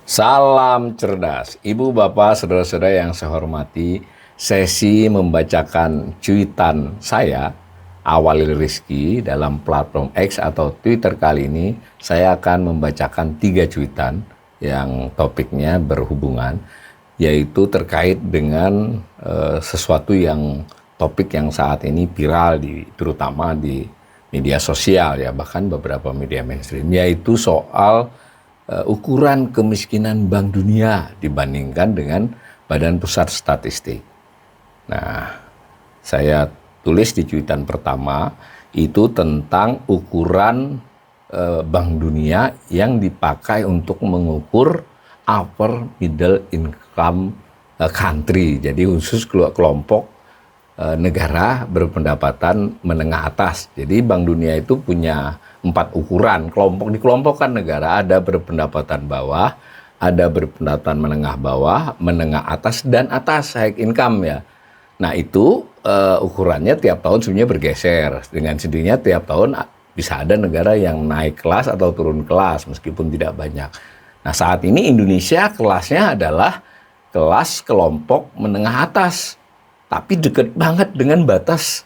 Salam cerdas, Ibu, Bapak, Saudara-saudara yang saya hormati. Sesi membacakan cuitan saya, Awalil Rizky, dalam platform X atau Twitter kali ini, saya akan membacakan 3 cuitan yang topiknya berhubungan, yaitu terkait dengan sesuatu yang topik yang saat ini viral, terutama di media sosial, ya, bahkan beberapa media mainstream, yaitu soal ukuran kemiskinan Bank Dunia dibandingkan dengan Badan Pusat Statistik. Nah, saya tulis di cuitan pertama itu tentang ukuran Bank Dunia yang dipakai untuk mengukur upper middle income country. Jadi khusus kelompok negara berpendapatan menengah atas. Jadi Bank Dunia itu punya 4 ukuran, dikelompokkan negara, ada berpendapatan bawah, ada berpendapatan menengah bawah, menengah atas, dan atas, high income, ya. Nah, itu ukurannya tiap tahun sebenarnya bergeser. Dengan sendirinya tiap tahun bisa ada negara yang naik kelas atau turun kelas, meskipun tidak banyak. Nah, saat ini Indonesia kelasnya adalah kelas kelompok menengah atas, tapi dekat banget dengan batas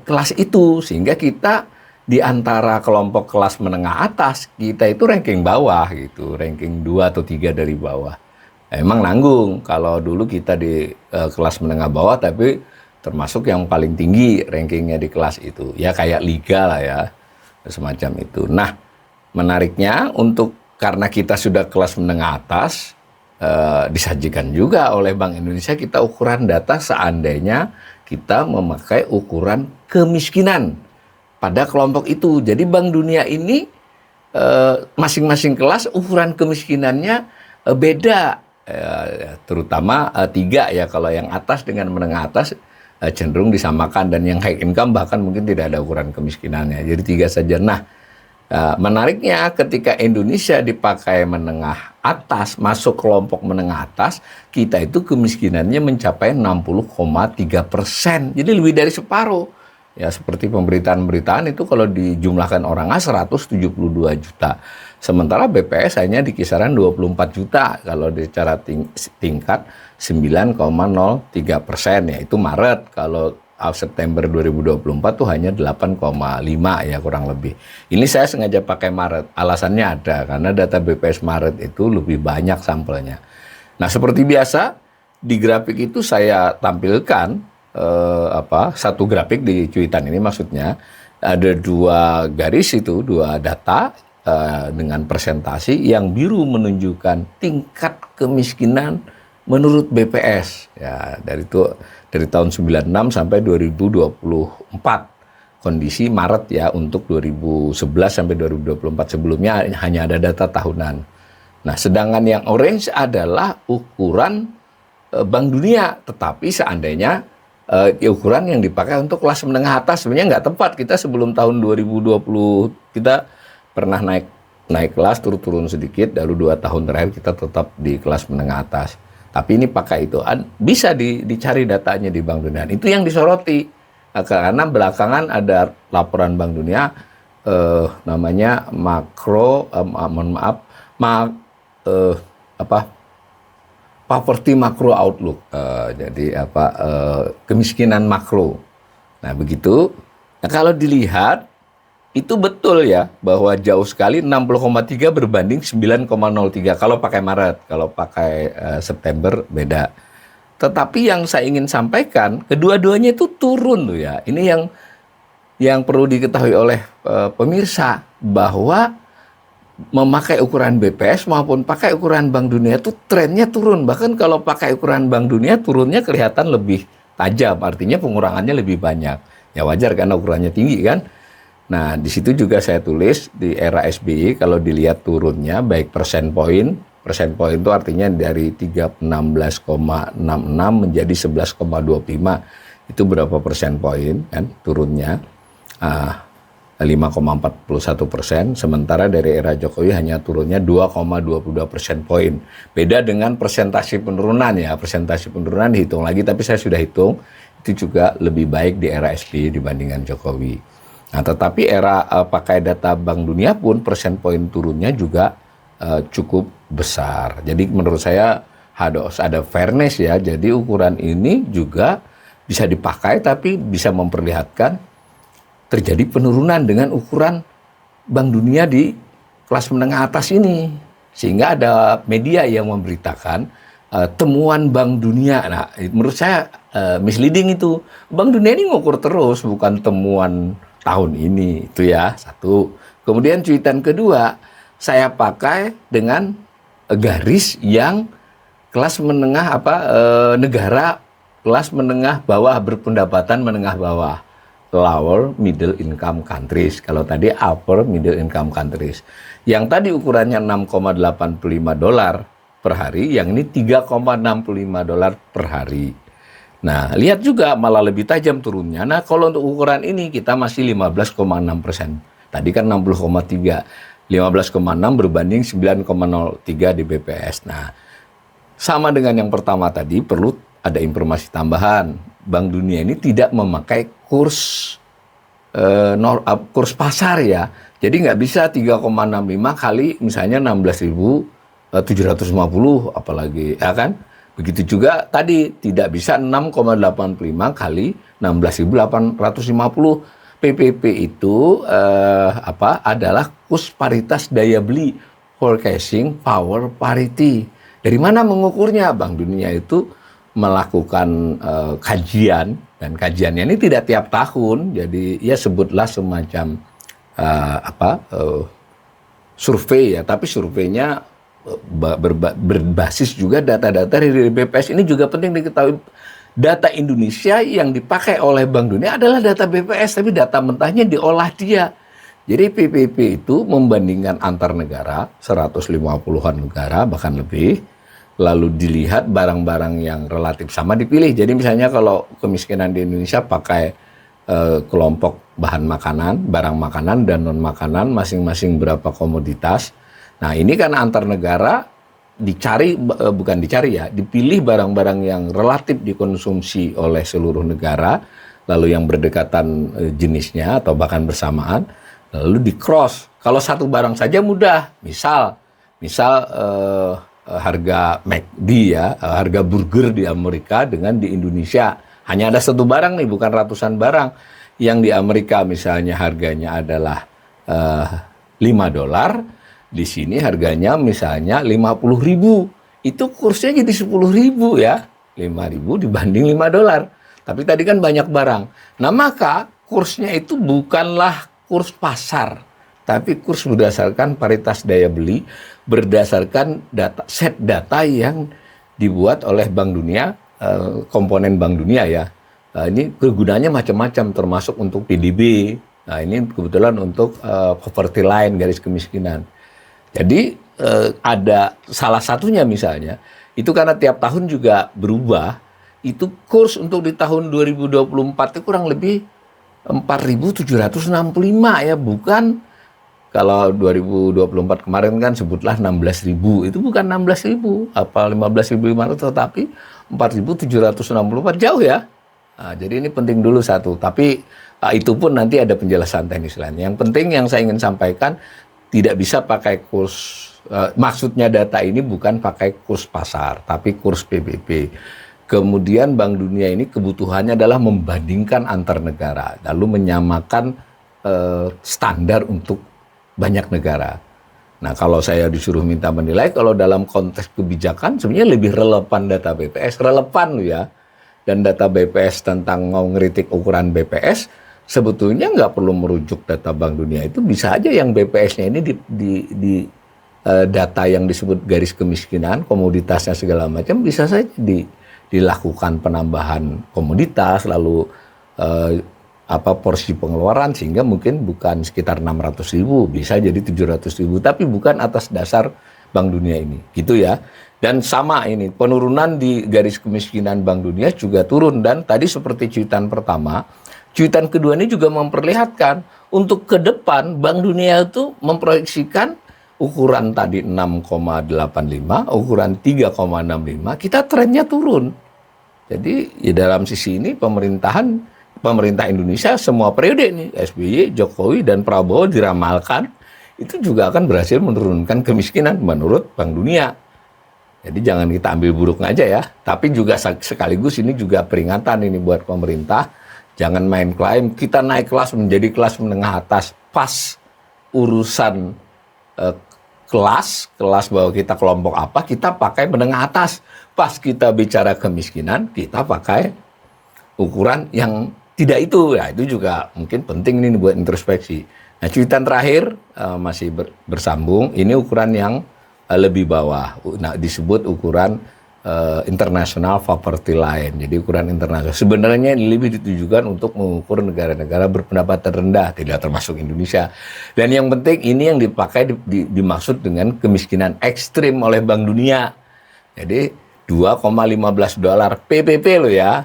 kelas itu, sehingga kita di antara kelompok kelas menengah atas, kita itu ranking bawah gitu, ranking 2 atau 3 dari bawah. Emang nanggung kalau dulu kita di kelas menengah bawah, tapi termasuk yang paling tinggi rankingnya di kelas itu. Ya kayak liga lah ya, semacam itu. Nah, menariknya karena kita sudah kelas menengah atas, disajikan juga oleh Bank Indonesia kita ukuran data seandainya kita memakai ukuran kemiskinan pada kelompok itu. Jadi Bank Dunia ini masing-masing kelas ukuran kemiskinannya beda, terutama 3 ya, kalau yang atas dengan menengah atas cenderung disamakan, dan yang high income bahkan mungkin tidak ada ukuran kemiskinannya, jadi 3 saja. Nah, menariknya ketika Indonesia dipakai menengah atas, masuk kelompok menengah atas, kita itu kemiskinannya mencapai 60,3%, jadi lebih dari separuh. Ya, seperti pemberitaan-pemberitaan itu kalau dijumlahkan orangnya 172 juta. Sementara BPS hanya di kisaran 24 juta kalau secara tingkat 9,03%, yaitu Maret. Kalau September 2024 tuh hanya 8,5 ya, kurang lebih. Ini saya sengaja pakai Maret, alasannya ada, karena data BPS Maret itu lebih banyak sampelnya. Nah, seperti biasa di grafik itu saya tampilkan satu grafik di cuitan ini, maksudnya ada 2 garis itu, 2 data dengan presentasi. Yang biru menunjukkan tingkat kemiskinan menurut BPS ya, dari tahun 96 sampai 2024, kondisi Maret ya, untuk 2011 sampai 2024, sebelumnya hanya ada data tahunan. Nah, sedangkan yang orange adalah ukuran Bank Dunia, tetapi seandainya ukuran yang dipakai untuk kelas menengah atas, sebenarnya nggak tepat. Kita sebelum tahun 2020 kita pernah naik kelas, turun sedikit, lalu 2 tahun terakhir kita tetap di kelas menengah atas. Tapi ini pakai itu, bisa dicari datanya di Bank Dunia. Itu yang disoroti, karena belakangan ada laporan Bank Dunia namanya Poverty Macro Outlook, jadi kemiskinan makro. Nah, begitu. Nah, kalau dilihat itu betul ya, bahwa jauh sekali 60,3 berbanding 9,03 kalau pakai Maret, kalau pakai September beda. Tetapi yang saya ingin sampaikan, kedua-duanya itu turun loh ya. Ini yang perlu diketahui oleh pemirsa, bahwa memakai ukuran BPS maupun pakai ukuran Bank Dunia itu trennya turun. Bahkan kalau pakai ukuran Bank Dunia turunnya kelihatan lebih tajam, artinya pengurangannya lebih banyak. Ya wajar karena ukurannya tinggi kan. Nah, di situ juga saya tulis di era SBY kalau dilihat turunnya baik persen poin itu artinya dari 16,66 menjadi 11,25. Itu berapa persen poin kan turunnya? 5,41%, sementara dari era Jokowi hanya turunnya 2,22 persen poin. Beda dengan persentase penurunan ya, persentase penurunan dihitung lagi, tapi saya sudah hitung itu juga lebih baik di era SBY dibandingkan Jokowi. Nah, tetapi era pakai data Bank Dunia pun persen poin turunnya juga cukup besar. Jadi menurut saya harus ada fairness ya. Jadi ukuran ini juga bisa dipakai tapi bisa memperlihatkan terjadi penurunan dengan ukuran Bank Dunia di kelas menengah atas ini. Sehingga ada media yang memberitakan temuan Bank Dunia. Nah, menurut saya misleading itu. Bank Dunia ini ngukur terus, bukan temuan tahun ini. Itu ya, satu. Kemudian cuitan kedua, saya pakai dengan garis yang kelas menengah negara kelas menengah bawah, berpendapatan menengah bawah, lower middle income countries. Kalau tadi upper middle income countries. Yang tadi ukurannya 6,85 dolar per hari, yang ini 3,65 dolar per hari. Nah, lihat juga malah lebih tajam turunnya. Nah, kalau untuk ukuran ini kita masih 15,6%. Tadi kan 60,3. 15,6 berbanding 9,03 di BPS. Nah, sama dengan yang pertama tadi, perlu ada informasi tambahan. Bank Dunia ini tidak memakai kurs pasar ya. Jadi nggak bisa 3,65 kali misalnya 16.750 apalagi, ya kan? Begitu juga tadi tidak bisa 6,85 kali 16.850. PPP itu adalah kurs paritas daya beli, purchasing power parity. Dari mana mengukurnya? Bank Dunia itu melakukan kajian, dan kajiannya ini tidak tiap tahun. Jadi ya sebutlah semacam survei ya, tapi surveinya berbasis juga data-data dari BPS. Ini juga penting diketahui. Data Indonesia yang dipakai oleh Bank Dunia adalah data BPS, tapi data mentahnya diolah dia. Jadi PPP itu membandingkan antar negara, 150-an negara bahkan lebih, lalu dilihat barang-barang yang relatif sama dipilih. Jadi misalnya kalau kemiskinan di Indonesia pakai kelompok bahan makanan, barang makanan dan non makanan, masing-masing berapa komoditas. Nah, ini kan antar negara dipilih barang-barang yang relatif dikonsumsi oleh seluruh negara, lalu yang berdekatan jenisnya atau bahkan bersamaan, lalu di cross. Kalau satu barang saja mudah, misal harga McD ya, harga burger di Amerika dengan di Indonesia. Hanya ada satu barang nih, bukan ratusan barang. Yang di Amerika misalnya harganya adalah $5, di sini harganya misalnya 50.000. Itu kursnya jadi 10.000 ya. 5.000 dibanding $5. Tapi tadi kan banyak barang. Nah, maka kursnya itu bukanlah kurs pasar, tapi kurs berdasarkan paritas daya beli, berdasarkan set data yang dibuat oleh Bank Dunia, komponen Bank Dunia ya. Ini kegunaannya macam-macam, termasuk untuk PDB. Nah, ini kebetulan untuk poverty line, garis kemiskinan. Jadi ada salah satunya misalnya, itu karena tiap tahun juga berubah, itu kurs untuk di tahun 2024 itu kurang lebih 4.765 ya, bukan kalau 2024 kemarin kan sebutlah 16.000, itu bukan 16.000, apa 15.500, tetapi 4.764, jauh ya. Nah, jadi ini penting dulu satu, tapi itu pun nanti ada penjelasan teknis lainnya. Yang penting yang saya ingin sampaikan, tidak bisa pakai kurs, maksudnya data ini bukan pakai kurs pasar, tapi kurs PBB. Kemudian Bank Dunia ini kebutuhannya adalah membandingkan antar negara, lalu menyamakan standar untuk banyak negara. Nah, kalau saya disuruh minta menilai, kalau dalam konteks kebijakan sebenarnya lebih relevan data BPS, relevan loh ya. Dan data BPS tentang mau ngeritik ukuran BPS, sebetulnya nggak perlu merujuk data Bank Dunia, itu bisa aja yang BPS-nya ini di data yang disebut garis kemiskinan, komoditasnya segala macam, bisa saja dilakukan penambahan komoditas, lalu porsi pengeluaran, sehingga mungkin bukan sekitar 600.000, bisa jadi 700.000, tapi bukan atas dasar Bank Dunia ini, gitu ya. Dan sama ini, penurunan di garis kemiskinan Bank Dunia juga turun, dan tadi seperti cuitan pertama, cuitan kedua ini juga memperlihatkan untuk ke depan Bank Dunia itu memproyeksikan ukuran tadi 6,85, ukuran 3,65, kita trennya turun. Jadi ya dalam sisi ini pemerintahan pemerintah Indonesia semua periode nih, SBY, Jokowi, dan Prabowo diramalkan itu juga akan berhasil menurunkan kemiskinan menurut Bank Dunia. Jadi jangan kita ambil buruk aja ya, tapi juga sekaligus ini juga peringatan ini buat pemerintah, jangan main klaim kita naik kelas menjadi kelas menengah atas, pas urusan kelas bahwa kita kelompok apa, kita pakai menengah atas, pas kita bicara kemiskinan, kita pakai ukuran yang tidak itu, ya itu juga mungkin penting ini buat introspeksi. Nah, cuitan terakhir masih bersambung, ini ukuran yang lebih bawah, nah, disebut ukuran International Poverty Line. Jadi ukuran internasional sebenarnya ini lebih ditujukan untuk mengukur negara-negara berpendapatan rendah, tidak termasuk Indonesia. Dan yang penting ini yang dipakai dimaksud dengan kemiskinan ekstrim oleh Bank Dunia. Jadi $2,15 PPP loh ya.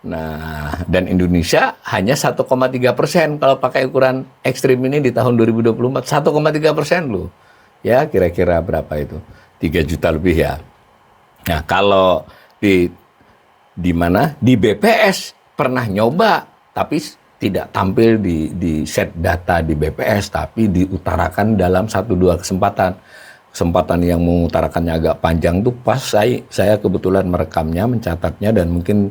Nah, dan Indonesia hanya 1,3% kalau pakai ukuran ekstrim ini di tahun 2024, 1,3% loh. Ya, kira-kira berapa itu? 3 juta lebih ya. Nah, kalau di mana? Di BPS pernah nyoba, tapi tidak tampil di set data di BPS, tapi diutarakan dalam 1-2 kesempatan. Kesempatan yang mengutarakannya agak panjang tuh pas saya kebetulan merekamnya, mencatatnya, dan mungkin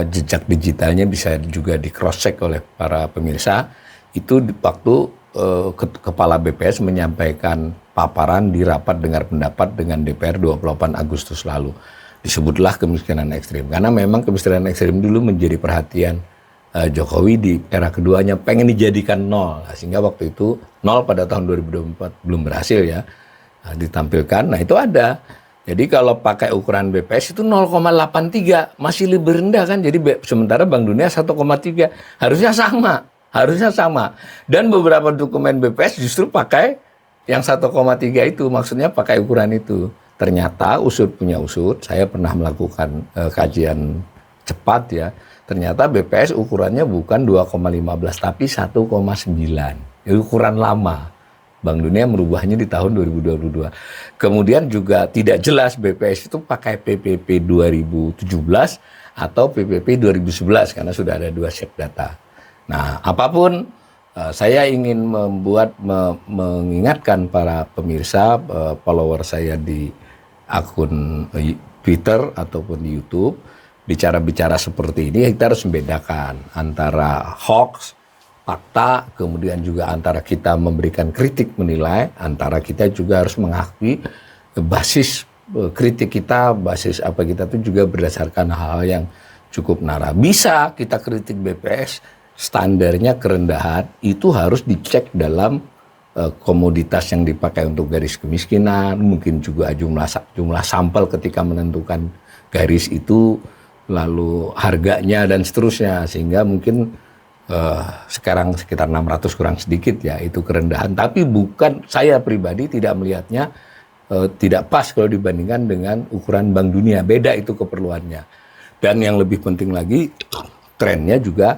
jejak digitalnya bisa juga di cross check oleh para pemirsa. Itu waktu Kepala BPS menyampaikan paparan di rapat dengar pendapat dengan DPR 28 Agustus lalu. Disebutlah kemiskinan ekstrim. Karena memang kemiskinan ekstrim dulu menjadi perhatian Jokowi di era keduanya, pengen dijadikan 0. Nah, sehingga waktu itu 0 pada tahun 2024 belum berhasil ya ditampilkan. Nah, itu ada. Jadi kalau pakai ukuran BPS itu 0,83, masih lebih rendah kan. Jadi sementara Bank Dunia 1,3, harusnya sama. Dan beberapa dokumen BPS justru pakai yang 1,3 itu, maksudnya pakai ukuran itu. Ternyata usut punya usut, saya pernah melakukan kajian cepat ya. Ternyata BPS ukurannya bukan 2,15 tapi 1,9. Itu ukuran lama. Bank Dunia merubahnya di tahun 2022. Kemudian juga tidak jelas BPS itu pakai PPP 2017 atau PPP 2011 karena sudah ada 2 set data. Nah, apapun saya ingin mengingatkan para pemirsa, follower saya di akun Twitter ataupun di YouTube, bicara-bicara seperti ini kita harus membedakan antara hoax, fakta, kemudian juga antara kita memberikan kritik menilai, antara kita juga harus mengakui basis kritik kita, basis apa kita itu juga berdasarkan hal-hal yang cukup nara. Bisa kita kritik BPS, standarnya kerendahan, itu harus dicek dalam komoditas yang dipakai untuk garis kemiskinan, mungkin juga jumlah sampel ketika menentukan garis itu, lalu harganya dan seterusnya, sehingga mungkin sekarang sekitar 600 kurang sedikit ya, itu kerendahan. Tapi bukan, saya pribadi tidak melihatnya tidak pas kalau dibandingkan dengan ukuran Bank Dunia, beda itu keperluannya. Dan yang lebih penting lagi, trennya juga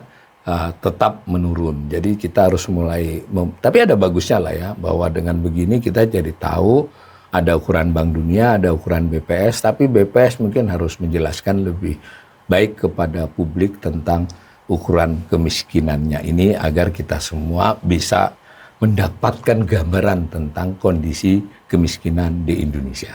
tetap menurun. Jadi kita harus mulai, tapi ada bagusnya lah ya, bahwa dengan begini kita jadi tahu ada ukuran Bank Dunia, ada ukuran BPS, tapi BPS mungkin harus menjelaskan lebih baik kepada publik tentang ukuran kemiskinannya ini agar kita semua bisa mendapatkan gambaran tentang kondisi kemiskinan di Indonesia.